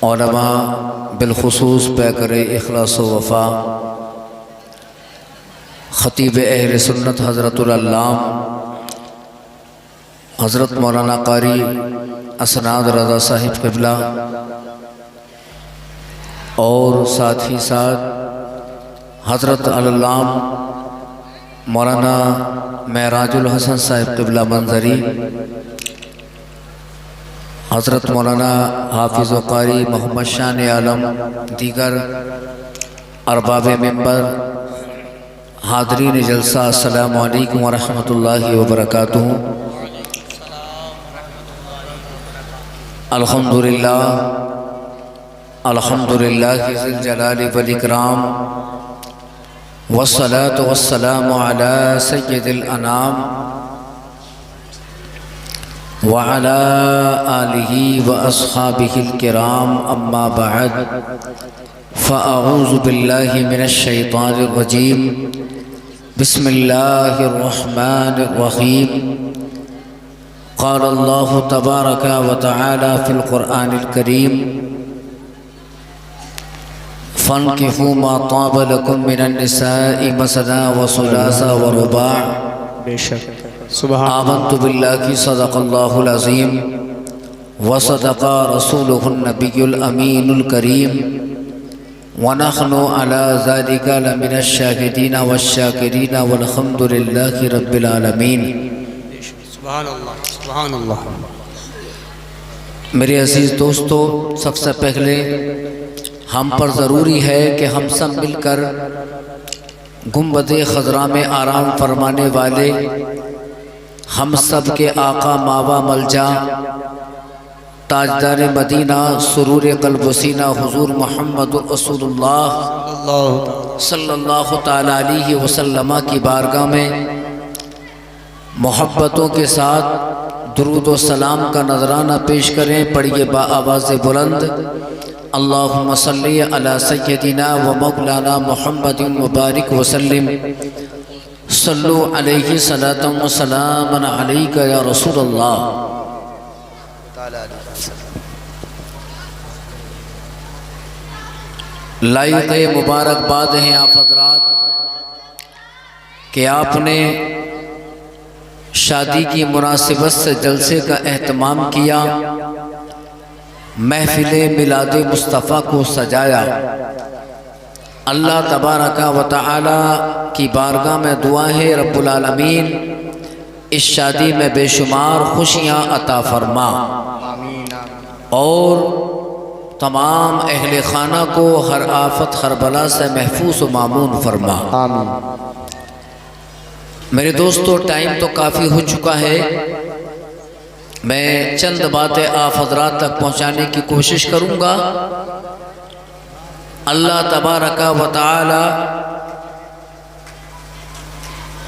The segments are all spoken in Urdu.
علماء بالخصوص پیکر اخلاص و وفا خطیب اہل سنت حضرت العلامہ حضرت مولانا قاری اسناد رضا صاحب قبلہ اور ساتھ ہی ساتھ حضرت العلامہ مولانا معراج الحسن صاحب قبلہ منظری، حضرت مولانا حافظ و قاری محمد شان عالم، دیگر ارباب منبر، حاضرین جلسہ، السلام علیکم ورحمۃ اللہ وبرکاتہ۔ الحمدللہ الحمدللہ ذی الجلال والاکرام، والصلاة والسلام علی سید الانام وعلى آلہ واصحابہ الکرام، اما بعد فاعوذ باللہ من الشیطان الرجیم، بسم اللہ الرحمن الرحیم۔ قال اللہ تبارک و تعالی فی القرآن الکریم، فانکحوا ما طاب لکم من النساء مثنی وثلاث ورباع۔ بے شک آمنت باللہ صدق اللہ العظیم وصدق رسولہ النبی الامین الکریم، ونحن علی ذلک لمن الشاہدین والشاکرین والحمد للہ رب العالمین۔ سبحان اللہ سبحان اللہ۔ میرے عزیز دوستو، سب سے پہلے ہم پر ضروری ہے کہ ہم سب مل کر گنبد خضراء میں آرام فرمانے والے ہم سب کے آقا ماوا ملجا تاجدار مدینہ سرور قلب و سینہ حضور محمد رسول اللہ صلی اللہ تعالی علیہ وسلم کی بارگاہ میں محبتوں کے ساتھ درود و سلام کا نذرانہ پیش کریں۔ پڑھیے با آواز بلند، اللہم صلی علی سیدنا و مولانا محمد مبارک وسلم، صلو علیہ صلاۃ و سلام علیک یا رسول اللہ۔ لائق مبارکباد ہیں آپ حضرات کہ آپ نے شادی کی مناسبت سے جلسے کا اہتمام کیا، محفل میلاد مصطفیٰ کو سجایا۔ اللہ تبارک و تعالی کی بارگاہ میں دعا ہے، رب العالمین اس شادی میں بے شمار خوشیاں عطا فرما اور تمام اہل خانہ کو ہر آفت ہر بلا سے محفوظ و مامون فرما۔ میرے دوستو، ٹائم تو کافی ہو چکا ہے، میں چند باتیں آپ حضرات تک پہنچانے کی کوشش کروں گا۔ اللہ تبارک و تعالی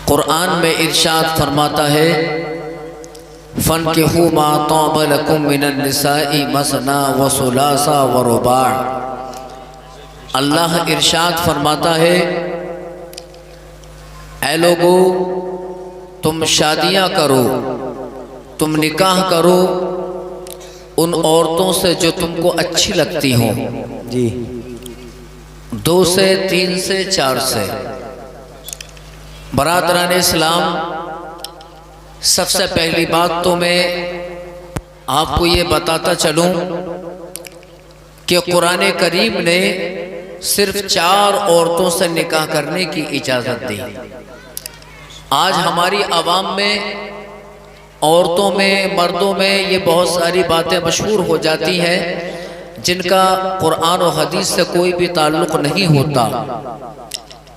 قرآن میں ارشاد فرماتا ہے، فَانْكِحُوا مَا طَابَ لَكُم مِّنَ النِّسَاءِ مَثْنَىٰ وَثُلَاثَ وَرُبَاعَ۔ اللہ ارشاد فرماتا ہے، اے لوگو تم شادیاں کرو، تم نکاح کرو ان عورتوں سے جو تم کو اچھی لگتی ہوں، جی 2 سے 3 سے 4 سے۔ برادران اسلام، سب سے پہلی بات تو میں آپ کو یہ بتاتا چلوں کہ قرآن کریم نے صرف 4 عورتوں سے نکاح کرنے کی اجازت دی۔ آج ہماری عوام میں، عورتوں میں، مردوں میں یہ بہت ساری باتیں مشہور ہو جاتی ہیں جن کا قرآن و حدیث سے کوئی بھی تعلق نہیں ہوتا۔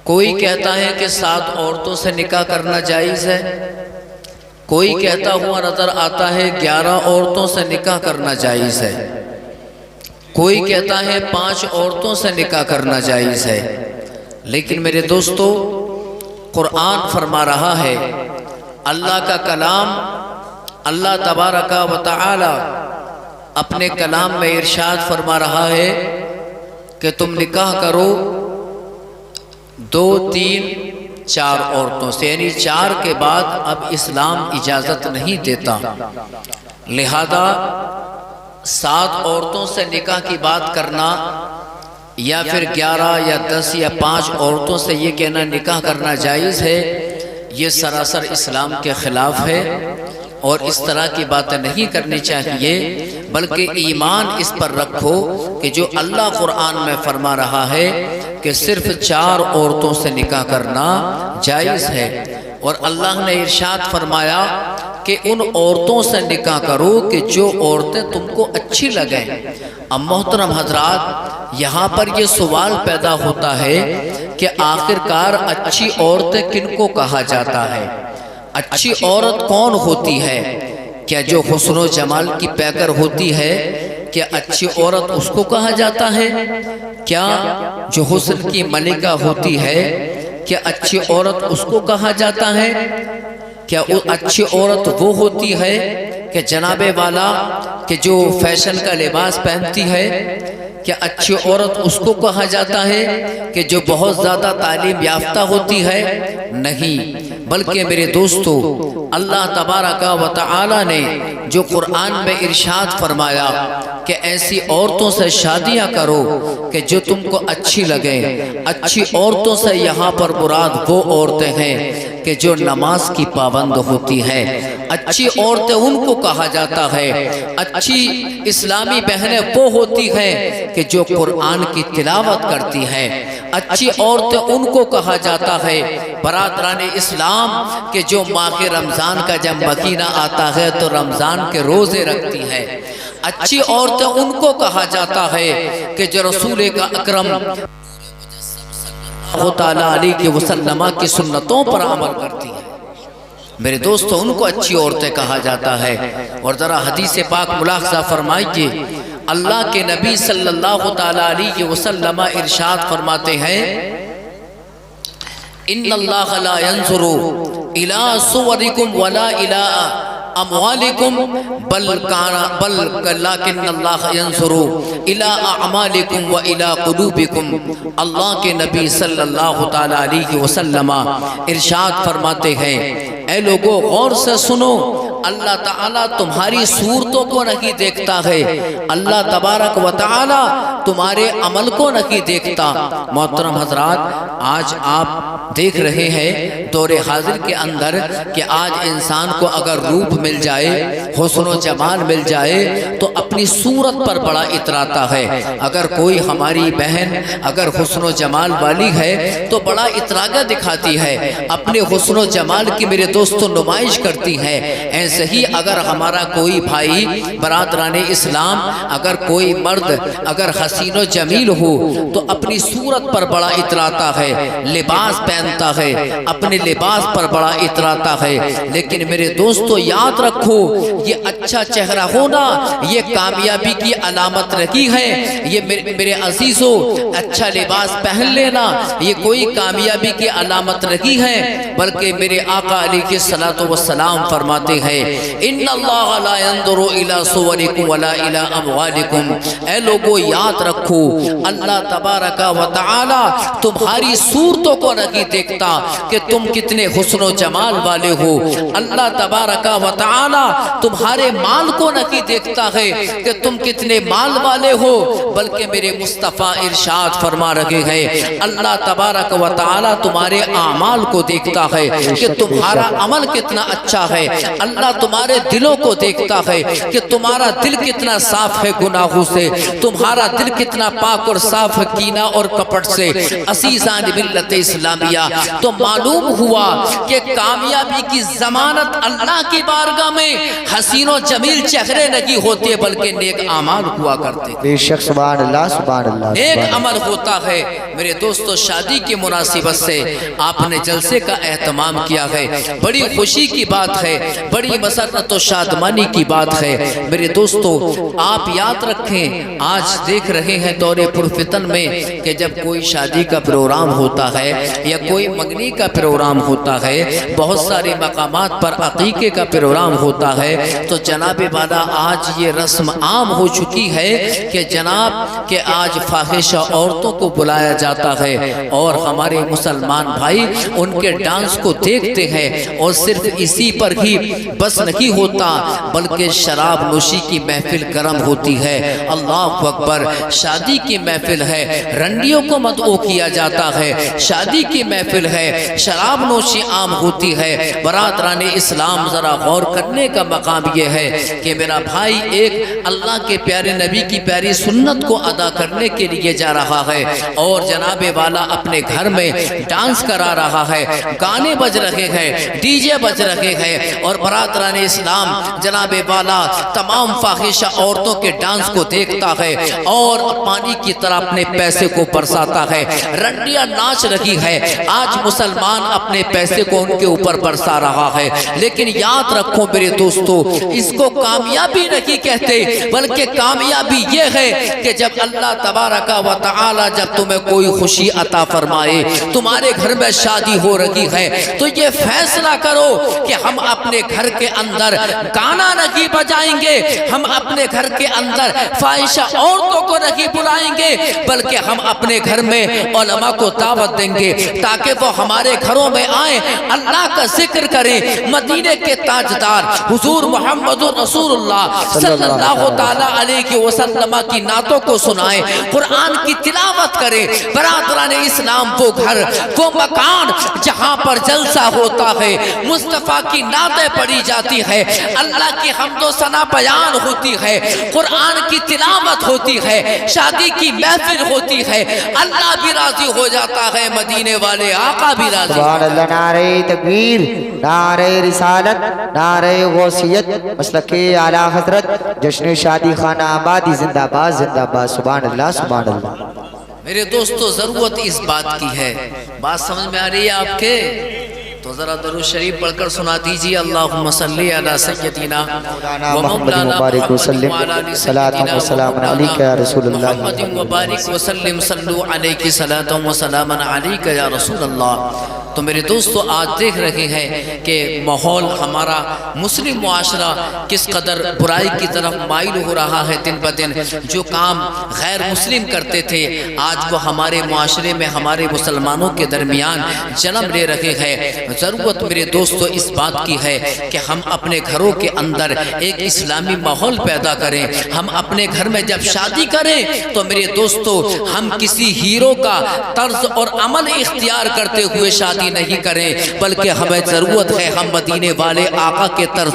کوئی کہتا ہے کہ 7 عورتوں سے نکاح کرنا جائز ہے، کوئی کہتا ہوا نظر آتا ہے 11 عورتوں سے نکاح کرنا جائز ہے، کوئی کہتا ہے 5 عورتوں سے نکاح کرنا جائز ہے۔ لیکن میرے دوستو، قرآن فرما رہا ہے، اللہ کا کلام، اللہ تبارک و تعالی اپنے کلام میں ارشاد فرما رہا ہے کہ تم نکاح کرو 2 3 4 عورتوں سے، یعنی 4 کے بعد اب اسلام اجازت نہیں دیتا۔ لہذا 7 عورتوں سے نکاح کی بات کرنا یا پھر 11 یا 10 یا 5 عورتوں سے یہ کہنا نکاح کرنا جائز ہے، یہ سراسر اسلام کے خلاف ہے اور اس طرح کی باتیں نہیں کرنی چاہیے، بلکہ ایمان اس پر رکھو کہ جو اللہ قرآن میں فرما رہا ہے کہ صرف 4 عورتوں سے نکاح کرنا جائز ہے، اور اللہ نے ارشاد فرمایا کہ ان عورتوں سے نکاح کرو کہ جو عورتیں تم کو اچھی لگیں۔ اب محترم حضرات، یہاں پر یہ سوال پیدا ہوتا ہے کہ آخرکار اچھی عورتیں کن کو کہا جاتا ہے؟ اچھی عورت کون ہوتی ہے؟ کیا جو حسن و جمال کی پیکر ہوتی ہے، کیا اچھی عورت اس کو کہا جاتا ہے؟ کیا جو حسن کی ملکہ ہوتی ہے، کیا اچھی عورت اس کو کہا جاتا ہے؟ کیا اچھی عورت وہ ہوتی ہے کہ جناب والا کہ جو فیشن کا لباس پہنتی ہے؟ کیا اچھی عورت اس کو کہا جاتا ہے کہ جو بہت زیادہ تعلیم یافتہ ہوتی ہے؟ نہیں، بلکہ میرے دوستو، اللہ تبارک و تعالی نے جو قرآن میں ارشاد فرمایا کہ ایسی عورتوں سے شادیاں کرو کہ جو تم کو اچھی لگیں۔ اچھی عورتوں سے یہاں پر مراد وہ عورتیں ہیں کہ جو نماز کی پابند ہوتی ہیں۔ اچھی عورتیں ان کو کہا جاتا ہے۔ اچھی اسلامی بہنیں وہ ہوتی ہیں کہ جو قرآن کی تلاوت کرتی ہیں۔ اچھی عورتیں ان کو کہا جاتا ہے برادران اسلام کہ جو ماہ رمضان کا جب مہینہ آتا ہے تو رمضان کے روزے رکھتی ہے۔ اچھی عورتیں ان کو کہا جاتا ہے کہ جو رسول اکرم اللہ تعالیٰ علیہ وسلم کی سنتوں پر عمل کرتی ہے۔ میرے دوستو، ان کو اچھی عورتیں کہا جاتا ہے۔ اور ذرا حدیث پاک ملاحظہ فرمائیے، اللہ کے نبی صلی اللہ تعالیٰ علیہ وسلم ارشاد فرماتے ہیں، ان اللہ لا ينظر الى صورکم ولا الى اموالکم بل لیکن اللہ ينظر الى اعمالکم والى قلوبکم۔ اللہ کے نبی صلی اللہ تعالیٰ علیہ وسلم ارشاد فرماتے ہیں، اے لوگوں غور سے سنو، اللہ تعالیٰ تمہاری صورتوں کو نہیں دیکھتا ہے، اللہ تبارک و تعالیٰ تمہارے عمل کو نہیں دیکھتا۔ محترم حضرات، آج آپ دیکھ رہے ہیں دور حاضر کے اندر کہ آج انسان کو اگر روپ مل جائے، حسن و جمال مل جائے تو اپنی صورت پر بڑا اتراتا ہے۔ اگر کوئی ہماری بہن اگر حسن و جمال والی ہے تو بڑا اتراگا دکھاتی ہے، اپنے حسن و جمال کی میرے دوستوں نمائش کرتی ہے۔ ایسے ہی اگر ہمارا کوئی بھائی برادران اسلام، اگر کوئی مرد اگر حسین و جمیل ہو تو اپنی صورت پر بڑا اتراتا ہے، لباس پہنتا ہے، اپنے لباس پر بڑا اتراتا ہے۔ لیکن میرے دوستو یاد رکھو، یہ اچھا چہرہ ہونا یہ کامیابی کی علامت نہیں ہے۔ یہ میرے عزیزو، اچھا لباس پہن لینا یہ کوئی کامیابی کی علامت نہیں ہے، بلکہ میرے آقا علیہ الصلوۃ والسلام فرماتے ہیں، ان اللہ لا ينظر الى صورکم ولا الى اموالکم۔ اے لوگو یاد رکھو، اللہ تبارک و تعالی تمہاری صورتوں کو نہیں دیکھتا کہ تم کتنے حسن و جمال والے ہو۔ اللہ تبارک و تعالی تمہارے مال کو نہیں دیکھتا ہے کہ تم کتنے مال والے ہو، بلکہ میرے مصطفیٰ ارشاد فرما رہے ہیں، اللہ تبارک و تعالی تمہارے اعمال کو دیکھتا ہے کہ تمہارا عمل کتنا اچھا ہے۔ اللہ تمہارے دلوں کو دیکھتا ہے کہ تمہارا دل کتنا صاف ہے گناہوں سے، تمہارا دل کتنا پاک اور صاف ہے کینہ اور کپٹ سے۔ عزیزان ملت اسلامیہ، تو معلوم ہوا کہ کامیابی کی ضمانت اللہ کی بارگاہ میں حسین و جمیل چہرے نہیں ہوتے بلکہ نیک اعمال ہوا کرتے۔ بے شک، سبحان اللہ، سبحان اللہ۔ نیک عمل ہوتا ہے۔ میرے دوستو، شادی کی مناسبت سے آپ نے جلسے کا اہتمام کیا ہے، بڑی خوشی کی بات ہے، بڑی مسرت و شادمانی کی بات ہے۔ میرے دوستو، آپ یاد رکھیں، آج دیکھ رہے ہیں دور پرفتن میں کہ جب کوئی شادی کا پروگرام ہوتا ہے یا کوئی منگنی کا پروگرام ہوتا ہے، بہت سارے مقامات پر عقیقے کا پروگرام ہوتا ہے، تو جناب والا آج یہ رسم عام ہو چکی ہے کہ جناب کہ آج فاحشہ عورتوں کو بلایا جاتا ہے اور ہمارے مسلمان بھائی ان کے ڈانس کو دیکھتے ہیں اور صرف اسی پر ہی بس بس نہیں ہوتا بلکہ شراب نوشی کی محفل گرم ہوتی ہے۔ اللہ اکبر، شادی کی محفل ہے، رنڈیوں کو مدعو کیا جاتا ہے، شادی کی محفل ہے، شراب نوشی عام ہوتی ہے۔ برادران اسلام ذرا غور کرنے کا مقام یہ ہے کہ میرا بھائی ایک اللہ کے پیارے نبی کی پیاری سنت کو ادا کرنے کے لیے جا رہا ہے اور جناب والا اپنے گھر میں ڈانس کرا رہا ہے، گانے بج رہے ہیں، ڈی جے بج رہے ہیں، اور برادران اسلام جناب والا تمام فاحشہ عورتوں کے ڈانس کو دیکھتا ہے اور پانی کی طرح اپنے پیسے کو برساتا ہے، رنڈیاں ناچ رہی ہے۔ آج مسلمان اپنے پیسے کو ان کے اوپر برسا رہا ہے، لیکن یاد رکھو میرے دوستو، اس کو کامیابی نہیں کہتے، بلکہ کامیابی یہ ہے کہ جب اللہ تبارک و تعالی جب تمہیں کوئی خوشی عطا فرمائے، تمہارے گھر میں شادی ہو رہی ہے، تو یہ فیصلہ کرو کہ ہم اپنے گھر کے اندر گانا نہیں بجائیں گے، ہم اپنے گھر کے اندر فاحشہ عورتوں کو نہیں بلائیں گے، بلکہ ہم اپنے گھر میں علماء کو دعوت دیں گے تاکہ وہ ہمارے گھروں میں آئیں، اللہ کا ذکر کریں، مدینے کے تاجدار حضور محمد رسول اللہ صلی اللہ تعالیٰ علیہ وسلم کی نعتوں کو سنائیں، قرآن کی تلاوت کریں۔ برادران اسلام، وہ گھر، وہ مکان جہاں پر جلسہ ہوتا ہے، مصطفیٰ کی نعتیں پڑھی جاتی ہے، اللہ کی حمد و ثنا بیان ہوتی ہے، قرآن کی تلاوت ہوتی ہے، شادی کی محفل ہوتی ہے، اللہ بھی راضی ہو جاتا ہے، مدینے والے آقا بھی راضی۔ سبحان اللہ، نعرہ تکبیر، نعرہ رسالت، نعرہ غوثیت، مسلک اعلی حضرت، جشن شادی خانہ آبادی زندہ باد زندہ باد۔ سبحان اللہ، سبحان اللہ۔ میرے دوستو، ضرورت اس بات کی ہے، بات سمجھ میں آ رہی ہے آپ کے؟ تو ذرا درود شریف پڑھ کر سنا دیجئے، اللہم صلی علی سیدنا و مولانا محمد وعلی سیدنا علیک یا رسول اللہ، محمد وبارک وسلم، صلو علیہ صلاۃ و سلام علیک یا رسول اللہ۔ تو میرے دوستو، آج دیکھ رہے ہیں کہ ماحول ہمارا مسلم معاشرہ کس قدر برائی کی طرف مائل ہو رہا ہے دن بدن۔ جو کام غیر مسلم کرتے تھے، آج وہ ہمارے معاشرے میں ہمارے مسلمانوں کے درمیان جنم لے رہے ہیں۔ ضرورت میرے دوستو اس بات کی ہے کہ ہم اپنے گھروں کے اندر ایک اسلامی ماحول پیدا کریں۔ ہم اپنے گھر میں جب شادی کریں تو میرے دوستو، ہم کسی ہیرو کا طرز اور عمل اختیار کرتے ہوئے شادی نہیں کریں، بلکہ ہمیں ضرورت ہے ہم مدینے والے آقا کے طرز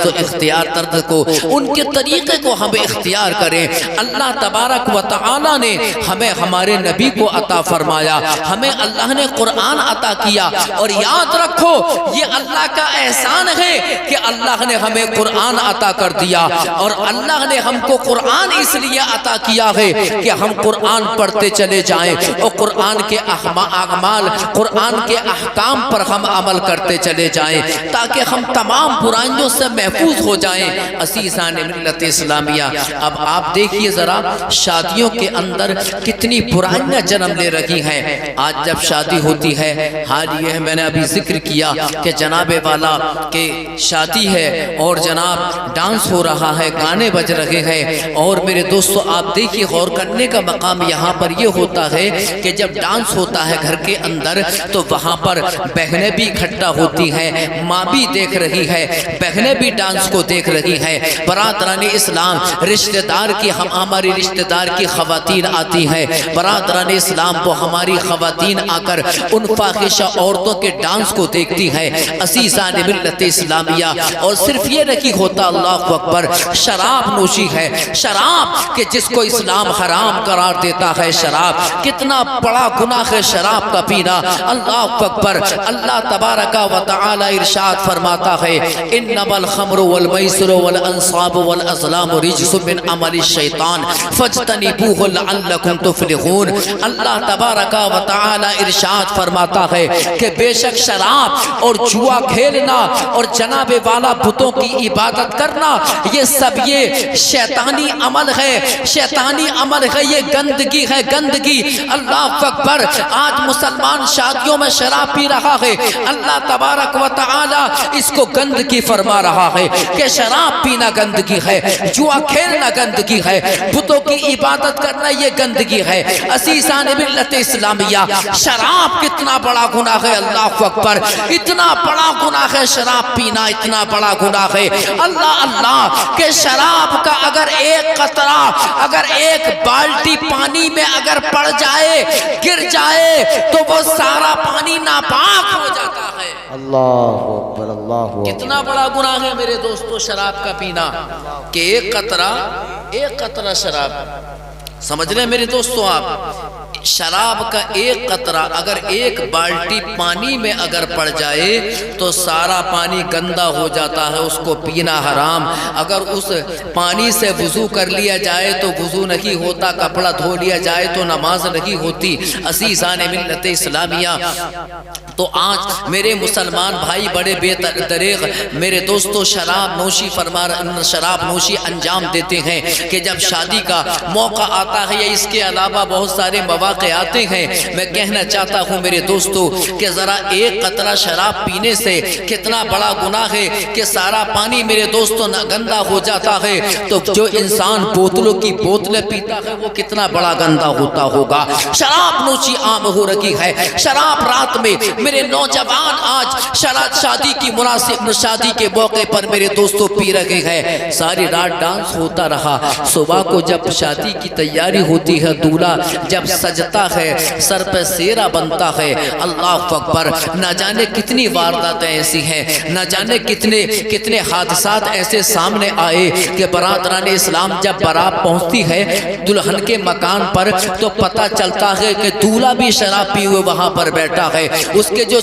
کو، ان کے طریقے کو ہم اختیار کریں۔ اللہ تبارک و تعالی نے ہمیں ہمارے نبی کو عطا فرمایا، ہمیں اللہ نے قرآن عطا کیا، اور یاد رکھو یہ اللہ کا احسان ہے کہ اللہ نے ہمیں قرآن عطا کر دیا، اور اللہ نے ہم کو قرآن اس لیے عطا کیا ہے کہ ہم قرآن پڑھتے چلے جائیں اور قرآن کے اعمال، قرآن کے احکام پر ہم عمل کرتے چلے جائیں، تاکہ ہم تمام برائیوں سے محفوظ ہو جائیں۔ عزیزان ملت اسلامیہ، اب آپ دیکھیے ذرا شادیوں کے اندر کتنی برائیاں جنم لے رہی ہیں۔ آج جب شادی ہوتی ہے، حال یہ ہے میں نے ابھی ذکر کیا کہ جناب والا کے شادی ہے اور جناب ڈانس ہو رہا ہے، گانے بج رہے ہیں، اور میرے دوستو آپ دیکھیے غور کرنے کا مقام یہاں پر یہ ہوتا ہے کہ جب ڈانس ہوتا ہے گھر کے اندر تو وہاں پر بہنیں بھی اکٹھا ہوتی ہیں، ماں بھی دیکھ رہی ہے، بہنیں بھی ڈانس کو دیکھ رہی ہیں۔ برادران اسلام، رشتہ دار کی ہماری رشتہ دار کی خواتین آتی ہیں، برادران اسلام وہ ہماری خواتین آ کر ان فاحشہ عورتوں کے ڈانس کو دیکھتی ہے۔ عزیزان ملت اسلامیہ، اور صرف یہ نہیں ہوتا، اللہ اکبر، شراب نوشی ہے، شراب کہ جس کو اسلام حرام قرار دیتا ہے، شراب کتنا بڑا گناہ ہے شراب کا پینا۔ اللہ اکبر، اللہ تبارک و تعالی ارشاد فرماتا ہے، انما الخمر والمیسر والانصاب والازلام رجس من عمل الشیطان فاجتنبوه لعلکم تفلحون۔ اللہ تبارک و تعالی ارشاد فرماتا ہے کہ بے شک شراب اور جوا کھیلنا اور جناب والا بتوں کی عبادت کرنا، یہ سب یہ شیطانی عمل ہے، شیطانی عمل ہے، یہ گندگی ہے، گندگی۔ اللہ اکبر، آج مسلمان شادیوں میں شراب پی رہا رہا ہے، اللہ تبارک و تعالی اس کو گندگی فرما رہا ہے کہ شراب پینا گندگی ہے، جوا کھیلنا گندگی ہے، بتوں کی عبادت کرنا یہ گندگی ہے۔ عزیزان ملت اسلامیہ، شراب کتنا بڑا گناہ ہے، اللہ اکبر، اتنا بڑا گناہ ہے شراب پینا، اتنا بڑا گناہ ہے اللہ اللہ کہ شراب کا اگر ایک قطرہ، اگر ایک بالٹی پانی میں اگر پڑ جائے، گر جائے، تو وہ سارا پانی ناپاک ہو جاتا ہے۔ اللہ اکبر، اللہ اکبر۔ کتنا بڑا گناہ ہے میرے دوستو شراب کا پینا کہ ایک قطرہ شراب، سمجھ رہے میرے دوستو آپ، شراب کا ایک قطرہ اگر ایک بالٹی پانی میں اگر پڑ جائے تو سارا پانی گندا ہو جاتا ہے، اس کو پینا حرام۔ اگر اس پانی سے وضو کر لیا جائے تو وضو نہیں ہوتا، کپڑا دھو لیا جائے تو نماز نہیں ہوتی۔ عزیزان ملت اسلامیہ، تو آج میرے مسلمان بھائی بڑے بے دریغ میرے دوستو شراب نوشی انجام دیتے ہیں کہ جب شادی کا موقع آتا ہے یا اس کے علاوہ بہت سارے مواقع آتے ہیں، میں کہنا چاہتا ہوں میرے دوستو کہ ذرا ایک قطرہ شراب پینے سے کتنا بڑا گناہ ہے کہ سارا پانی میرے دوستو گندا ہو جاتا ہے، تو جو انسان بوتلوں کی بوتلیں پیتا ہے وہ کتنا بڑا گندا ہوتا ہوگا۔ شراب نوشی عام ہو رہی ہے، شراب رات میں میرے نوجوان آج شادی کی مناسب شادی کے موقع پر میرے دوستوں پی رہے ہیں، ساری رات ڈانس ہوتا رہا، صبح کو جب شادی کی تیاری ہوتی ہے، دولہا جب سجتا ہے، سر پہ سیرا بنتا ہے، اللہ اکبر، نہ جانے کتنی وارداتیں ایسی ہیں، نہ جانے کتنے حادثات ایسے سامنے آئے کہ برادران اسلام جب بارات پہنچتی ہے دلہن کے مکان پر تو پتہ چلتا ہے کہ دولہا بھی شراب پی ہوئے وہاں پر بیٹھا ہے، اس کے جو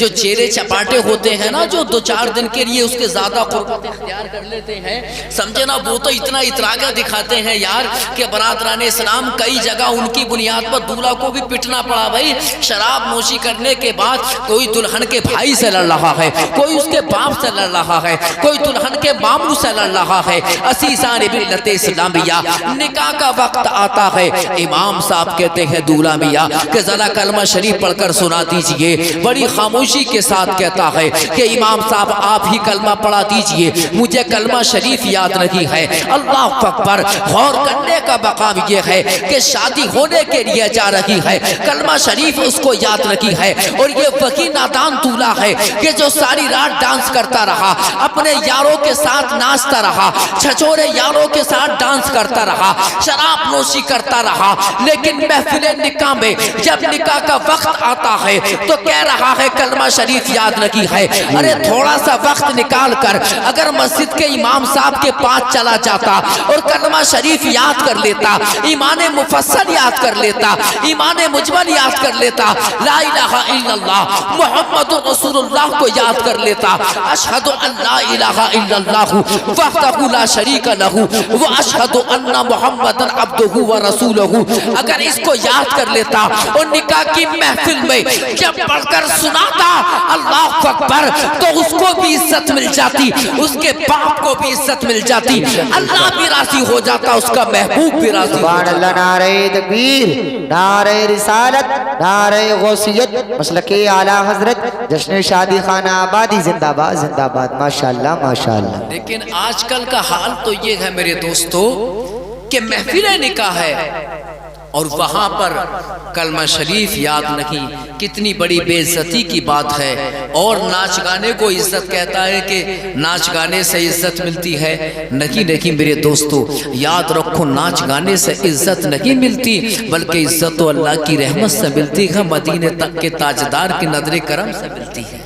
چہرے چپاٹے ہوتے ہیں نا، جو دو چار دن کے لیے اس کے زیادہ قربت اختیار کر لیتے ہیں، سمجھے نا، وہ تو اتنا اتراگا دکھاتے ہیں یار کہ برادران اسلام کئی جگہ ان کی بنیاد پر دولہا کو بھی پٹنا پڑا۔ بھائی شراب نوشی کرنے کے بعد کوئی دلہن کے بھائی سے لڑ رہا ہے، کوئی اس کے باپ سے لڑ رہا ہے، کوئی دلہن کے ماموں سے لڑ رہا ہے۔ عزیزان ملت اسلامیہ، نکاح کا وقت آتا ہے، امام صاحب کہتے ہیں دولہا میاں کہ ذرا کلمہ شریف پڑھ کر سنا دیجئے، بڑی خاموشی کے ساتھ کہتا ہے کہ امام صاحب آپ ہی کلمہ پڑھا دیجئے، مجھے کلمہ شریف یاد نہیں ہے۔ اللہ اکبر، غور کرنے کا مقام یہ ہے کہ شادی ہونے کے لیے جا رہی ہے، کلمہ شریف اس کو یاد نہیں ہے، اور یہ وہی نادان دولہا ہے کہ جو ساری رات ڈانس کرتا رہا، اپنے یاروں کے ساتھ ناچتا رہا، چھچورے یاروں کے ساتھ ڈانس کرتا رہا، شراب نوشی کرتا رہا، لیکن محفل نکاح میں جب نکاح کا وقت آتا ہے تو کہہ رہا ہے کلمہ شریف یاد نہیں ہے۔ ارے تھوڑا سا وقت نکال کر اگر مسجد کے امام صاحب کے پاس چلا جاتا اور کلمہ شریف یاد کر لیتا، ایمان مفصل یاد کر لیتا، ایمان مجمل یاد کر لیتا، لا الہ الا اللہ محمد رسول اللہ کو یاد کر لیتا، اشہد ان لا الہ الا اللہ وحدہ لا شریک لہ واشہد ان محمدا عبدہ ورسولہ، اگر اس کو یاد کر لیتا اور نکاح کی محفل میں جب پڑھ کر سناتا اللہ اکبر تو اس کو بھی عزت مل جاتی، اس کے باپ کو بھی عزت مل جاتی، اللہ بھی راضی ہو جاتا، اس کا محبوب بھی راضی ہو سبحان جاتا۔ اللہ، نعرہ تکبیر، نعرہ رسالت، نعرہ غوثیت، مسلک اعلیٰ حضرت جشن شادی خانہ آبادی زندہ باد زندہ باد، ماشاءاللہ ماشاءاللہ۔ لیکن آج کل کا حال تو یہ ہے میرے دوستو کہ محفل نکاح ہے اور وہاں پر کلمہ شریف یاد نہیں، کتنی بڑی بے عزتی کی بات ہے۔ اور ناچ گانے کو عزت کہتا ہے کہ ناچ گانے سے عزت ملتی ہے، نہیں میرے دوستو، یاد رکھو ناچ گانے سے عزت نہیں ملتی، بلکہ عزت تو اللہ کی رحمت سے ملتی ہے، مدینے تک کے تاجدار کی نظر کرم سے ملتی ہے،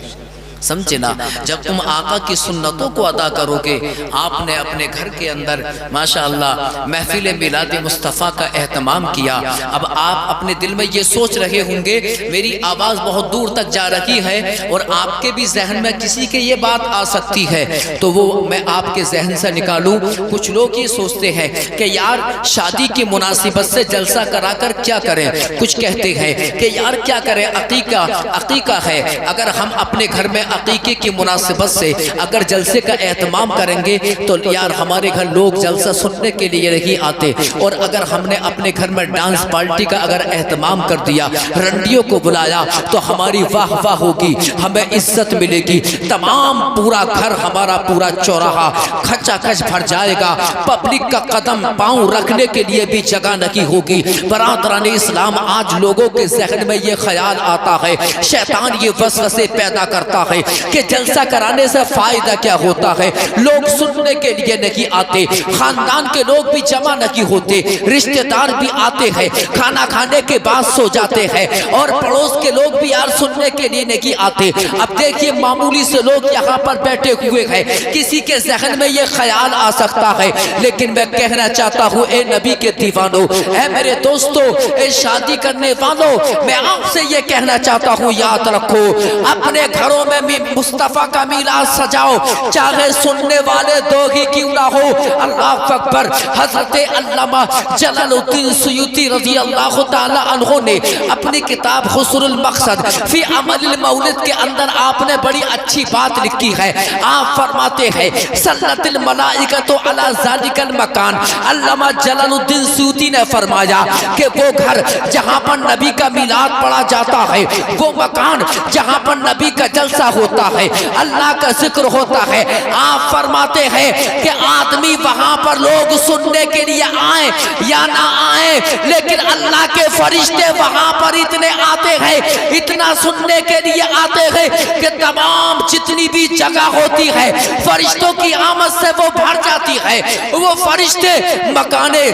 سمجھے نا۔ جب تم آقا کی سنتوں کو ادا کرو گے، آپ نے اپنے گھر کے اندر ماشاءاللہ محفل میلاد مصطفیٰ کا اہتمام کیا، اب آپ اپنے دل میں یہ سوچ رہے ہوں گے میری آواز بہت دور تک جا رہی ہے اور آپ کے بھی ذہن میں کسی کے یہ بات آ سکتی ہے، تو وہ میں آپ کے ذہن سے نکالوں۔ کچھ لوگ یہ سوچتے ہیں کہ یار شادی کی مناسبت سے جلسہ کرا کر کیا کریں، کچھ کہتے ہیں کہ یار کیا کریں، عقیقہ ہے، اگر ہم اپنے گھر میں عقیقے کی مناسبت سے اگر جلسے کا اہتمام کریں گے تو یار ہمارے گھر لوگ جلسہ سننے کے لیے نہیں آتے، اور اگر ہم نے اپنے گھر میں ڈانس پارٹی کا اگر اہتمام کر دیا، رنڈیوں کو بلایا، تو ہماری واہ واہ ہوگی، ہمیں عزت ملے گی، تمام پورا گھر ہمارا پورا چوراہا کھچا کھچ بھر جائے گا، پبلک کا قدم پاؤں رکھنے کے لیے بھی جگہ نہیں ہوگی۔ برادران اسلام، آج لوگوں کے ذہن میں یہ خیال آتا ہے، شیطان یہ وسوسے پیدا کرتا ہے کہ جلسہ کرانے سے فائدہ کیا ہوتا ہے، لوگ سننے کے لیے نہیں آتے، خاندان کے لوگ بھی جمع نہیں ہوتے، رشتہ دار بھی آتے ہیں، کھانا کھانے کے بعد سو جاتے ہیں، اور پڑوس کے لوگ بھی یار سننے کے لیے نہیں آتے۔ اب دیکھیے معمولی سے لوگ یہاں پر بیٹھے ہوئے ہیں، کسی کے ذہن میں یہ خیال آ سکتا ہے، لیکن میں کہنا چاہتا ہوں اے نبی کے دیوانوں، اے میرے دوستو، اے شادی کرنے والوں، میں آپ سے یہ کہنا چاہتا ہوں، یاد رکھو اپنے گھروں میں بھی مصطفیٰ کا میلاد سجاؤ، چاہے سننے والے دو ہی کیوں نہ ہو۔ اللہ اکبر۔ حضرت علامہ جلال الدین سیوطی رضی اللہ تعالی عنہ نے اپنی کتاب حصر المقصد فی عمل المولد کے اندر آپ نے بڑی اچھی بات لکھی ہے۔ آپ فرماتے ہیں صلت الملائکۃ علی ذالک المکان۔ علامہ جلال الدین سیوطی نے فرمایا کہ وہ گھر جہاں پر نبی کا میلاد پڑھا جاتا ہے، وہ مکان جہاں پر نبی کا جلسہ ہوتا ہے، اللہ کا ذکر ہوتا ہے، آپ فرماتے ہیں کہ آدمی وہاں پر لوگ سننے کے لیے آئیں یا نہ آئیں، لیکن اللہ کے فرشتے وہاں پر اتنے آتے ہیں، اتنا سننے کے لیے آتے ہیں کہ تمام جتنی بھی جگہ ہوتی ہے فرشتوں کی آمد سے وہ بھر جاتی ہے۔ وہ فرشتے مکانے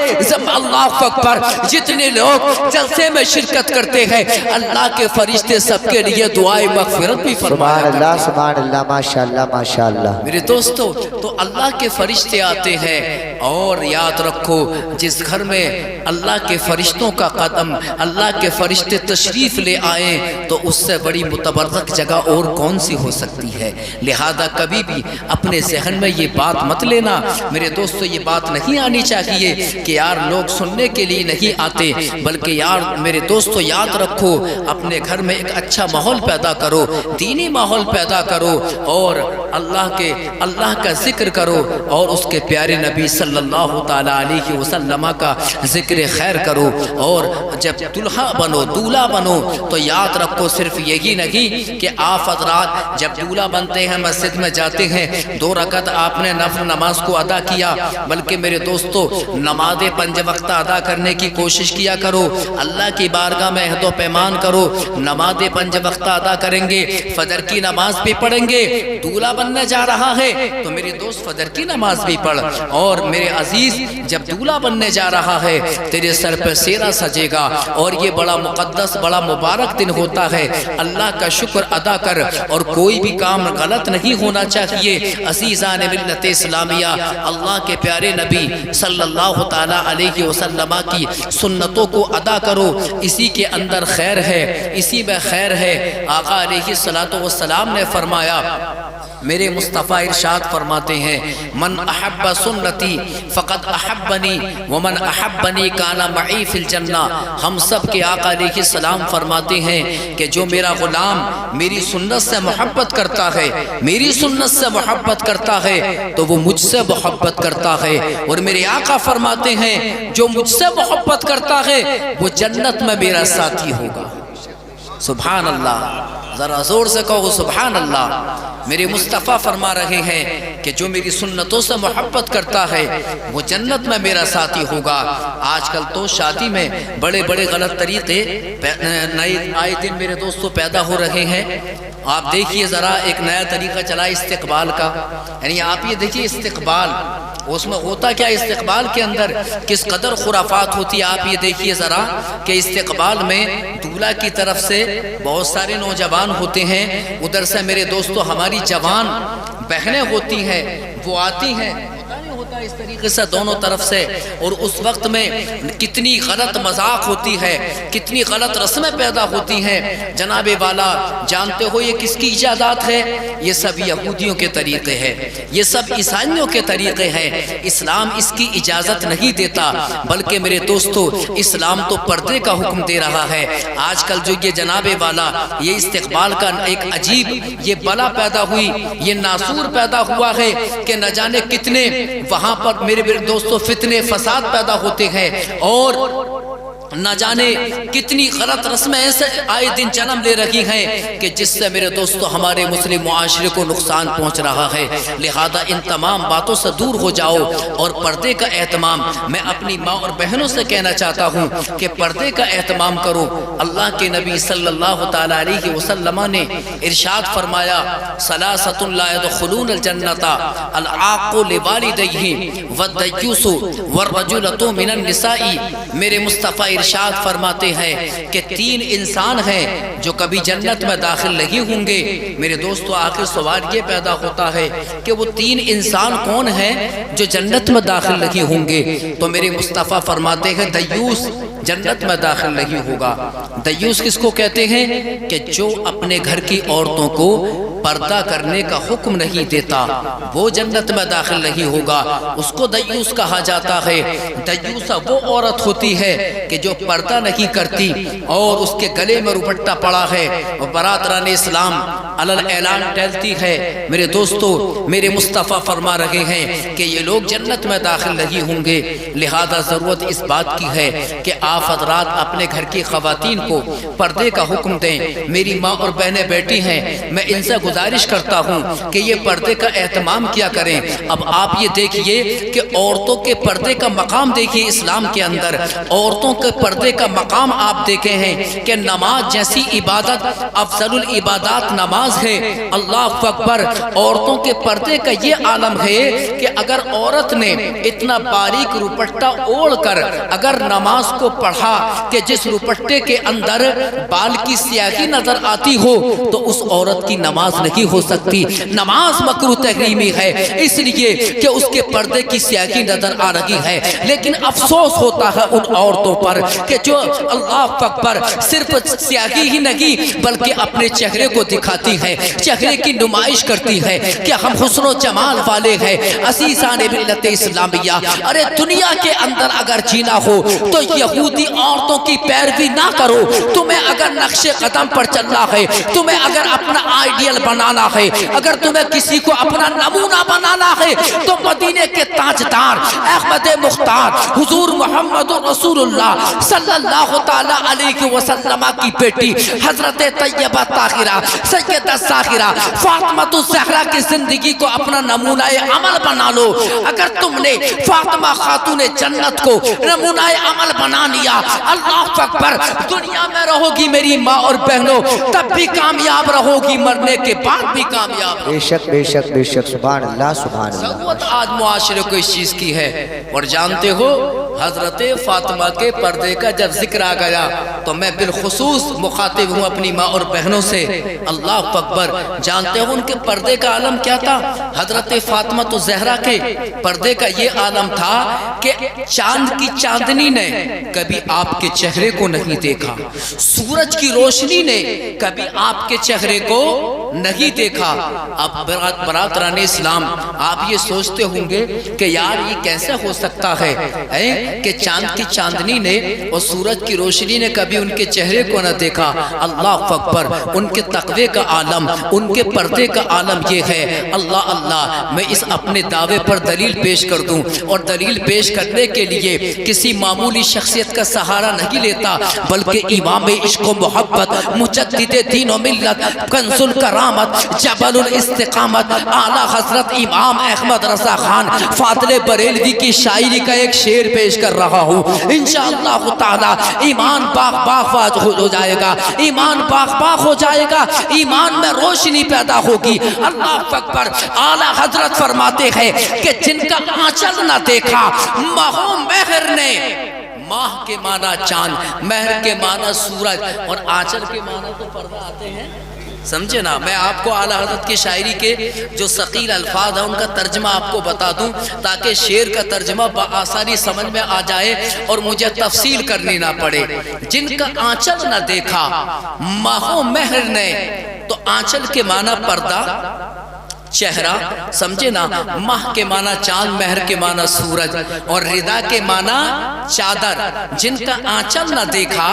اللہ اکبر، جتنے لوگ جلسے میں شرکت کرتے ہیں، اللہ کے فرشتے سب کے لیے دعائے مغفرت بھی فرمایا کرتے ہیں۔ سبحان اللہ، سبحان اللہ، ماشاءاللہ ماشاءاللہ۔ میرے دوستو، تو اللہ کے فرشتے آتے ہیں، اور یاد رکھو جس گھر میں اللہ کے فرشتوں کا قدم، اللہ کے فرشتے تشریف لے آئیں، تو اس سے بڑی متبرک جگہ اور کون سی ہو سکتی ہے۔ لہذا کبھی بھی اپنے ذہن میں یہ بات مت لینا میرے دوستو، یہ بات نہیں آنی چاہیے کہ یار لوگ سننے کے لیے نہیں آتے، بلکہ یار میرے دوستو یاد رکھو اپنے گھر میں ایک اچھا ماحول پیدا کرو، دینی ماحول پیدا کرو، اور اللہ کا ذکر کرو، اور اس کے پیارے نبی صلی اللہ تعالیٰ علیہ وسلم کا ذکر خیر کرو۔ اور جب دلہا بنو، دولہا بنو، تو یاد رکھو صرف یہی نہیں کہ آپ حضرات جب دولہا بنتے ہیں مسجد میں جاتے ہیں، 2 رکعت آپ نے نفل نماز کو ادا کیا، بلکہ میرے دوستو نماز 5 وقت ادا کرنے کی کوشش کیا کرو، اللہ کی بارگاہ میں عہد و پیمان کرو، نماز 5 وقت ادا کریں گے، فجر کی نماز بھی پڑھیں گے۔ دولہا بننے جا رہا ہے تو میرے دوست فجر کی نماز بھی پڑھ، اور میرے عزیز جب دولہا بننے جا رہا ہے تیرے سر پہ سیرا سجے گا، اور یہ بڑا مقدس بڑا مبارک دن ہوتا ہے، اللہ کا شکر ادا کر، اور کوئی بھی کام غلط نہیں ہونا چاہیے۔ عزیزان ملت اسلامیہ، اللہ کے پیارے نبی صلی اللہ تعالیٰ علیہ وسلم کی سنتوں کو ادا کرو، اسی کے اندر خیر ہے، اسی میں خیر ہے۔ آقا علیہ السلام نے فرمایا، میرے مصطفیٰ ارشاد فرماتے ہیں، من احب سنتی فقد احبنی ومن احبنی کان معی فی الجنہ۔ ہم سب کے آقا علیہ السلام فرماتے ہیں کہ جو میرا غلام میری سنت سے محبت کرتا ہے، میری سنت سے محبت کرتا ہے، تو وہ مجھ سے محبت کرتا ہے، اور میرے آقا فرماتے ہیں جو مجھ سے محبت کرتا ہے وہ جنت میں میرا ساتھی ہوگا۔ سبحان اللہ، ذرا زور سے کہو سبحان اللہ۔ میرے مصطفیٰ فرما رہے ہیں کہ جو میری سنتوں سے محبت کرتا ہے وہ جنت میں میرا ساتھی ہوگا۔ آج کل تو شادی میں بڑے بڑے غلط طریقے نئے آئے دن میرے دوستوں پیدا ہو رہے ہیں۔ آپ دیکھیے ذرا ایک نیا طریقہ چلا استقبال کا، یعنی آپ یہ دیکھیے استقبال، اس میں ہوتا کیا، استقبال کے اندر کس قدر خرافات ہوتی ہے۔ آپ یہ دیکھیے ذرا کہ استقبال میں دولہا کی طرف سے بہت سارے نوجوان ہوتے ہیں، ادھر سے میرے دوستو ہماری جوان بہنیں ہوتی ہیں، وہ آتی ہیں، اس طریقے سے دونوں طرف سے، اور اس وقت میں کتنی غلط مذاق ہوتی ہے، کتنی غلط رسمیں پیدا ہوتی ہیں۔ جناب والا جانتے ہو یہ کس کی ایجادات ہے؟ یہ سب یہودیوں کے طریقے ہیں، یہ سب عیسائیوں کے طریقے ہیں۔ اسلام اس کی اجازت نہیں دیتا، بلکہ میرے دوستو اسلام تو پردے کا حکم دے رہا ہے۔ آج کل جو یہ جناب والا یہ استقبال کا ایک عجیب یہ بلا پیدا ہوئی، یہ ناسور پیدا ہوا ہے کہ نہ جانے کتنے وہاں پر میرے دوستو فتنے فساد پیدا ہوتے ہیں، اور نہ جانے کتنی غلط رسمیں ایسے آئے دن جنم لے رہی ہیں کہ جس سے میرے دوستو ہمارے مسلم معاشرے کو نقصان پہنچ رہا ہے۔ لہذا ان تمام باتوں سے دور ہو جاؤ اور پردے کا اہتمام، میں اپنی ماں اور بہنوں سے کہنا چاہتا ہوں کہ پردے کا اہتمام کرو۔ اللہ کے نبی صلی اللہ تعالیٰ علیہ وسلم نے ارشاد فرمایا، ثلاثۃ لا يدخلون الجنۃ العاق لوالدیہ والدیوس والرجلۃ من النساء۔ میرے مصطفیٰ ارشاد فرماتے ہیں کہ تین انسان ہیں جو کبھی جنت میں داخل نہیں ہوں گے۔ میرے دوستو آخر سوال یہ پیدا ہوتا ہے کہ وہ تین انسان کون ہیں جو جنت میں داخل نہیں ہوں گے؟ تو میرے مصطفیٰ فرماتے ہیں دیوس جنت میں داخل نہیں ہوگا۔ دیوس کس کو کہتے ہیں؟ کہ جو اپنے گھر کی عورتوں کو پردہ کرنے کا حکم نہیں دیتا وہ جنت میں داخل نہیں ہوگا، اس کو دیوس کہا جاتا ہے۔ دیوس وہ عورت ہوتی ہے کہ جو پردہ نہیں کرتی اور اس کے گلے میں دوپٹہ پڑا ہے اور برادران اسلام علل اعلان ٹہلتی ہے۔ میرے دوستو میرے مصطفیٰ فرما رہے ہیں کہ یہ لوگ جنت میں داخل نہیں ہوں گے۔ لہذا ضرورت اس بات کی ہے کہ آپ حضرات اپنے گھر کی خواتین کو پردے کا حکم دیں۔ میری ماں اور بہنیں بیٹھی ہیں، میں ان سے گزارش کرتا ہوں کہ یہ پردے کا اہتمام کیا کریں۔ اب آپ یہ دیکھیے کہ عورتوں کے پردے کا مقام دیکھیے اسلام کے اندر، عورتوں کے پردے کا مقام آپ دیکھے ہیں کہ نماز جیسی عبادت افضل العبادات نماز ہے۔ اللہ اکبر، عورتوں کے پردے کا یہ عالم ہے کہ اگر عورت نے اتنا باریک روپٹہ اوڑھ کر اگر نماز کو پڑھا کہ جس روپٹے کے اندر بال کی سیاہی نظر آتی ہو تو اس عورت کی نماز نہیں ہو سکتی۔ نماز مکروہ تحریمی ہے اس لیے کہ اس کے پردے کی سیاہی نظر آ رہی ہے، لیکن افسوس ہوتا ہے ان عورتوں پر کہ جو اللہ اکبر صرف سیاہی ہی نہیں بلکہ اپنے چہرے کو دکھاتی ہے، چہرے کی نمائش کرتی ہے کہ ہم حسن و جمال والے ہیں۔ عزیزان ملت اسلامیہ، ارے دنیا کے اندر اگر جینا ہو تو یہودی عورتوں کی پیروی نہ کرو۔ تمہیں اگر نقش قدم پر چلنا ہے، تمہیں اگر اپنا آئیڈیل بنانا ہے، اگر تمہیں کسی کو اپنا نمونہ بنانا ہے تو مدینے کے تاجدار احمد مختار حضور محمد رسول اللہ صلی اللہ تعالیٰ علیہ وسلم کی بیٹی حضرت طیبہ طاہرہ سیدہ ساخرہ فاطمہ الزہرا کی زندگی کو اپنا نمونہ عمل بنا لو۔ اگر تم نے فاطمہ خاتون جنت کو نمونہ عمل بنا لیا، اللہ اکبر، دنیا میں رہو گی میری ماں اور بہنوں تب بھی کامیاب رہو گی، مرنے کے بعد بھی کامیاب رہو گی۔ بے شک بے شک بے شک، سبحان اللہ سبحان اللہ۔ ضرورت آج معاشرے کو اس چیز کی ہے، اور جانتے ہو حضرت فاطمہ کے پردے کا جب ذکر آ گیا تو میں بالخصوص مخاطب ہوں اپنی ماں اور بہنوں سے۔ اللہ اکبر، جانتے ہو ان کے پردے کا عالم کیا تھا؟ حضرت فاطمہ الزہرا کے پردے کا یہ عالم تھا کہ چاند کی چاندنی نے کبھی آپ کے چہرے کو نہیں دیکھا، سورج کی روشنی نے کبھی آپ کے چہرے کو نہیں دیکھا۔ اب برادران اسلام آپ یہ سوچتے ہوں گے کہ یار یہ کیسے ہو سکتا ہے کہ چاند کی چاندنی نے اور سورج کی روشنی نے کبھی ان کے چہرے کو نہ دیکھا۔ اللہ اکبر، ان کے تقوی کا عالم، ان کے پردے کا عالم یہ ہے۔ اللہ اللہ، میں اس اپنے دعوے پر دلیل پیش کر دوں، اور دلیل پیش کرنے کے لیے کسی معمولی شخصیت کا سہارا نہیں لیتا بلکہ امام عشق و محبت، مجدد دین و ملت، کنز الکرامت، جبل الاستقامت، اعلیٰ حضرت امام احمد رضا خان فاضل بریلوی کی شاعری کا ایک شعر پیش کر رہا ہوں۔ انشاءاللہ تعالی ایمان باغ باغ ہو جائے گا، ایمان باغ باغ ہو جائے گا، ایمان میں روشنی پیدا ہوگی۔ اللہ اکبر، اعلیٰ حضرت فرماتے ہیں کہ جن کا آنچل نہ دیکھا ماہ و مہر نے، ماہ کے معنی چاند، مہر کے معنی سورج، اور آنچل کے معنی تو پردہ آتے ہیں۔ سمجھے نا. میں آپ کو اعلیٰ حضرت کی شاعری کے جو ثقیل الفاظ ہیں ان کا ترجمہ آپ کو بتا دوں تاکہ شعر کا ترجمہ بآسانی سمجھ میں آ جائے اور مجھے تفصیل کرنی نہ پڑے. جن کا آنچل نہ دیکھا ماہ و مہر نے، تو آنچل کے معنی پردہ چہرہ، سمجھے نا. ماہ کے معنی چاند، مہر کے معنی سورج، اور ردا کے معنی چادر. جن کا آنچل نہ دیکھا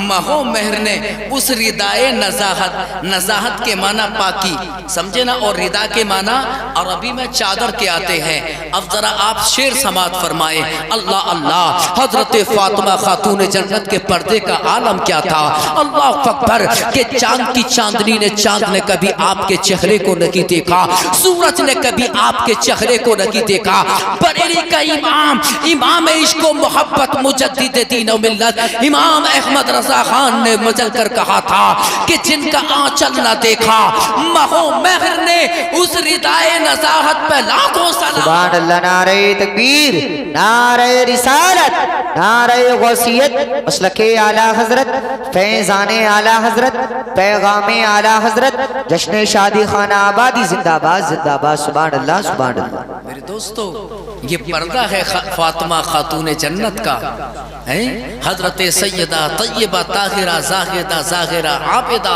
ماہ و مہر نے، اس ردائے نزاہت، نزاہت کے معنی پاکی، سمجھے نا. اور ردا کے معنی عربی میں چادر کے آتے ہیں. اب ذرا آپ شعر سماعت فرمائے. اللہ اللہ، حضرت فاطمہ خاتون جنت کے پردے کا عالم کیا تھا. اللہ اکبر، کہ چاند کی چاندنی نے، چاند نے کبھی آپ کے چہرے کو نہیں دیکھا، سورج نے کبھی آپ کے چہرے کو نہیں دیکھا. بریلی کا امام، امام عشق و محبت، مجدد دین و ملت، امام احمد رضا خان نے مجل کر کہا تھا کہ جن کا آنچل نہ دیکھا ماہ و مہر نے، اس ردائے نزاہت پہ لاکھوں سلام. سبحان اللہ. نعرہ تکبیر، نعرہ رسالت، نعرہ غوثیت، مسلک اعلیٰ حضرت، فیضان اعلیٰ حضرت، پیغام اعلیٰ حضرت، جشن شادی خانہ آبادی زندہ باد زندہ باد. سبحان اللہ سبحان اللہ. میرے دوستو، یہ پردہ ہے فاطمہ خاتون جنت کا، حضرت سیدہ طیبہ طاہرہ زاہدہ زاہرہ عابدہ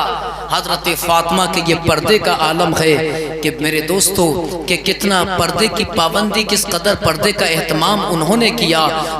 حضرت فاطمہ کے یہ پردے کا عالم ہے. کہ میرے دوستو، کہ کتنا پردے کی پابندی، کس قدر پردے کا اہتمام انہوں نے کیا.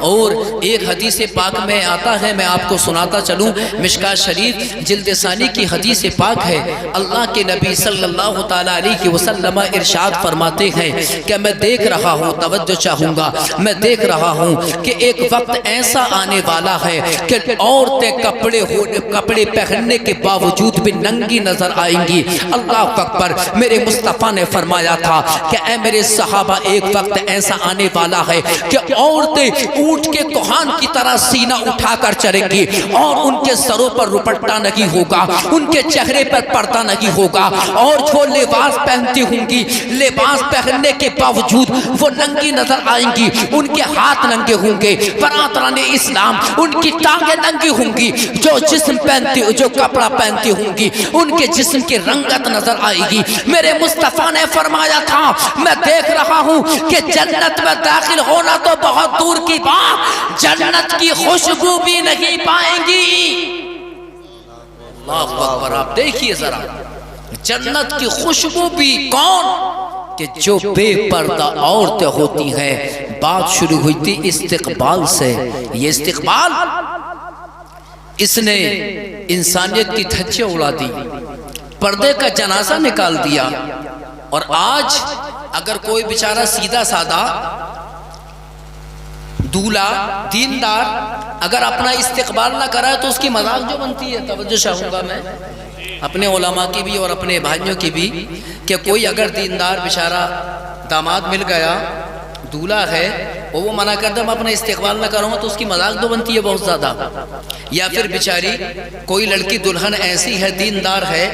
اور ایک حدیث پاک میں آتا ہے، میں آپ کو سناتا چلوں. مشکاۃ شریف جلد ثانی کی حدیث پاک ہے. اللہ کے نبی صلی اللہ تعالیٰ علیہ وسلم ارشاد فرماتے ہیں کہ میں دیکھ رہا ہوں، توجہ چاہوں گا، میں دیکھ رہا ہوں کہ ایک وقت ایسا آنے والا ہے کہ عورتیں کپڑے پہننے کے باوجود بھی ننگی نظر آئیں گی. اللہ اکبر. میرے مصطفیٰ نے فرمایا تھا کہ اے میرے صحابہ، ایک وقت ایسا آنے والا ہے کہ عورتیں اونٹ کے کوہان کی طرح سینہ اٹھا کر چلیں گی، اور ان کے سروں پر دوپٹہ نہیں ہوگا، ان کے چہرے پر پردہ نہیں ہوگا، اور جو لباس پہنتی ہوں گی، لباس پہننے کے باوجود وہ ننگی نظر آئیں گی. ان کے ہاتھ ننگے ہوں گے، برادران اسلام، ان کی ٹانگیں ننگی ہوں گی. جو جسم پہنتی، جو کپڑا پہنتی ہوں گی، ان کے جسم کی رنگت نظر آئے گی. میرے مصطفیٰ نے فرمایا تھا میں دیکھ رہا ہوں کہ جنت میں داخل ہونا تو بہت دور کی بات، جنت کی خوشبو بھی نہیں پائیں گی. اللہ اکبر. آپ دیکھیے ذرا، جنت کی خوشبو بھی کون؟ کہ جو بے پردہ عورتیں ہوتی ہیں. بات شروع ہوئی تھی استقبال سے. یہ استقبال، اس نے انسانیت کی دھجیاں اڑا دی، پردے کا جنازہ نکال دیا. اور آج اگر کوئی بیچارہ سیدھا سادہ دولہا دیندار اگر اپنا استقبال نہ کرائے تو اس کی مذاق جو بنتی ہے. توجہ چاہوں گا میں اپنے علماء کی بھی اور اپنے بھائیوں کی بھی، کہ کوئی اگر دیندار بیچارہ داماد مل گیا، دولہا ہے، اور وہ منع کر دے میں اپنا استقبال نہ کروں گا، تو اس کی مذاق تو بنتی ہے بہت زیادہ. یا پھر بیچاری کوئی لڑکی دلہن ایسی ہے، دیندار ہے،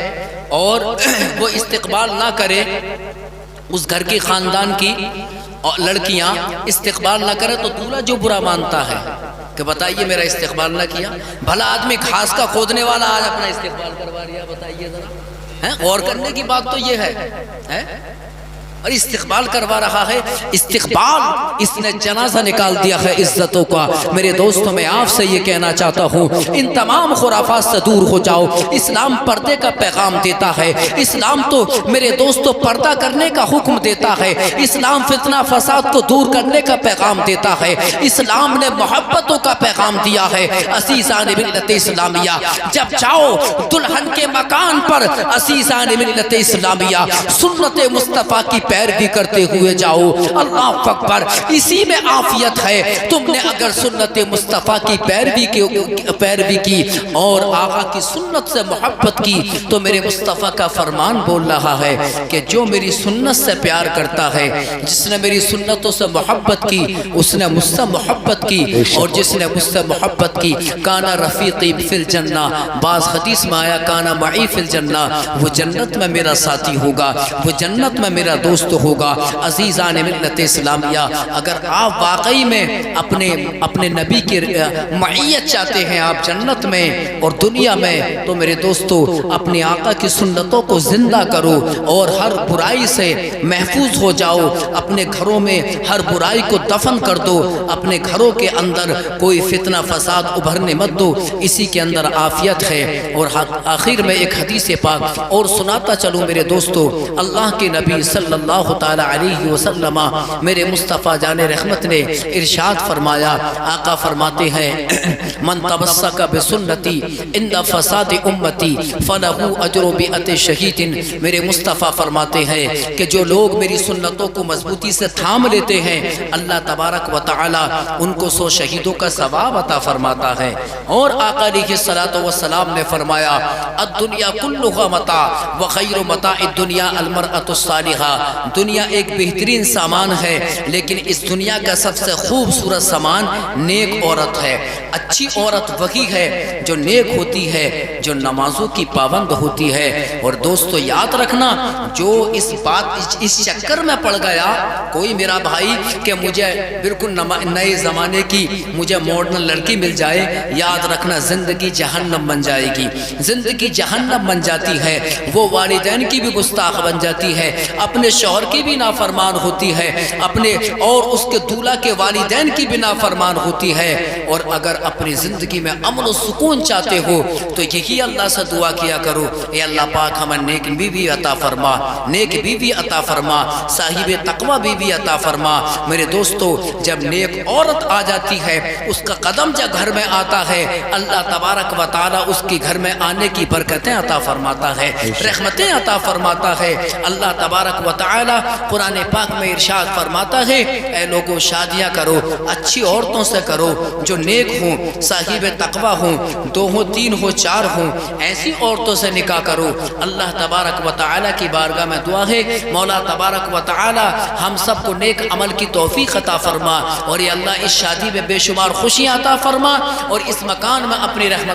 اور وہ استقبال نہ کرے، اس گھر کی خاندان کی لڑکیاں استقبال نہ کرے، تو دولہا جو برا مانتا ہے کہ بتائیے میرا استقبال نہ کیا. بھلا آدمی گھاس کا کھودنے والا آج اپنا استقبال کروا رہا، بتائیے ذرا. غور کرنے کی بات تو یہ ہے. اور استقبال کروا رہا ہے. استقبال، اس نے جنازہ نکال دیا ہے عزتوں کا. میرے دوستوں، میں آپ سے یہ کہنا چاہتا ہوں، ان تمام خرافات سے دور ہو جاؤ. اسلام پردے کا پیغام دیتا ہے. اسلام تو میرے دوستوں پردہ کرنے کا حکم دیتا ہے. اسلام فتنہ فساد کو دور کرنے کا پیغام دیتا ہے. اسلام نے محبتوں کا پیغام دیا ہے. عزیزان ملت اسلامیہ، جب جاؤ دلہن کے مکان پر، عزیزان ملت اسلامیہ، سنت مصطفیٰ کی پیروی کرتے ہوئے جاؤ. اللہ اکبر. اسی میں عافیت ہے. تم نے اگر سنت مصطفیٰ کی پیروی کی اور آقا کی سنت سے محبت کی، تو میرے مصطفیٰ کا فرمان بول رہا ہے کہ جو میری سنت سے پیار کرتا ہے، جس نے میری سنتوں سے محبت کی، اس نے مجھ سے محبت کی، اور جس نے مجھ سے محبت کی، کانا رفیقی فی الجنہ. بعض حدیث میں آیا کانا معی فی الجنہ، وہ جنت میں میرا ساتھی ہوگا، وہ جنت میں میرا دوست درست ہوگا۔ عزیزان ملت اسلامیہ، اگر آپ واقعی میں اپنے نبی کی معیت چاہتے ہیں، آپ جنت میں اور دنیا میں، تو میرے دوستو اپنے آقا کی سنتوں کو زندہ کرو اور ہر برائی سے محفوظ ہو جاؤ۔ اپنے گھروں میں ہر برائی کو دفن کر دو، اپنے گھروں کے اندر کوئی فتنہ فساد ابھرنے مت دو، اسی کے اندر عافیت ہے۔ اور آخر میں ایک حدیث پاک اور سناتا چلوں میرے دوستو، اللہ کے نبی صلی اللہ تعالی علیہ وسلم میرے مصطفیٰ جان رحمت نے ارشاد فرمایا، آقا فرماتے ہیں من تمسک بسنتی ان فساد امتی فلہ اجر مئۃ شہید۔ میرے مصطفیٰ فرماتے ہیں کہ جو لوگ میری سنتوں کو مضبوطی سے تھام لیتے ہیں، اللہ تبارک و تعالی ان کو 100 شہیدوں کا ثواب عطا فرماتا ہے۔ اور آقا علیہ الصلوۃ والسلام نے فرمایا الدنیا کلھا متاع وخیر متاع الدنیا المرأۃ الصالحہ۔ دنیا ایک بہترین سامان ہے، لیکن اس دنیا کا سب سے خوبصورت سامان نیک عورت ہے۔ اچھی عورت وہی ہے جو نیک ہوتی ہے، جو نمازوں کی پابند ہوتی ہے۔ اور دوستو یاد رکھنا، جو اس چکر میں پڑ گیا کوئی میرا بھائی کہ مجھے بالکل نئے زمانے کی مجھے ماڈرن لڑکی مل جائے، یاد رکھنا زندگی جہنم بن جائے گی، زندگی جہنم بن جاتی ہے۔ وہ والدین کی بھی گستاخ بن جاتی ہے، اپنے شوہر کی بھی نافرمان ہوتی ہے، اپنے اور اس کے دولہا کے والدین کی بھی نافرمان ہوتی ہے۔ اور اگر اپنی زندگی میں امن و سکون چاہتے ہو تو یہی اللہ سے دعا کیا کرو، اے اللہ پاک ہمیں نیک بیوی عطا فرما، نیک بیوی عطا فرما، صاحب تقوی بیوی عطا فرما۔ میرے دوستو جب نیک عورت آ جاتی ہے، اس کا قدم جب گھر میں آتا ہے، اللہ تبارک و تعالی اس کی گھر میں آنے کی برکتیں عطا فرماتا ہے، رحمتیں عطا فرماتا ہے۔ اللہ تبارک و تعالی قرآن پاک میں ارشاد فرماتا ہے اے لوگو شادیاں کرو، اچھی عورتوں سے کرو جو نیک ہوں، صاحب تقوی ہوں، 2 ہوں 3 ہوں 4 ہوں، ایسی عورتوں سے نکاح کرو۔ اللہ تبارک و تعالی کی بارگاہ میں دعا ہے مولا تبارک و تعالی ہم سب کو نیک عمل کی توفیق عطا فرما، اور یہ اللہ اس شادی میں بے شمار خوشیاں عطا فرما، اور اس مکان میں اپنی رحمت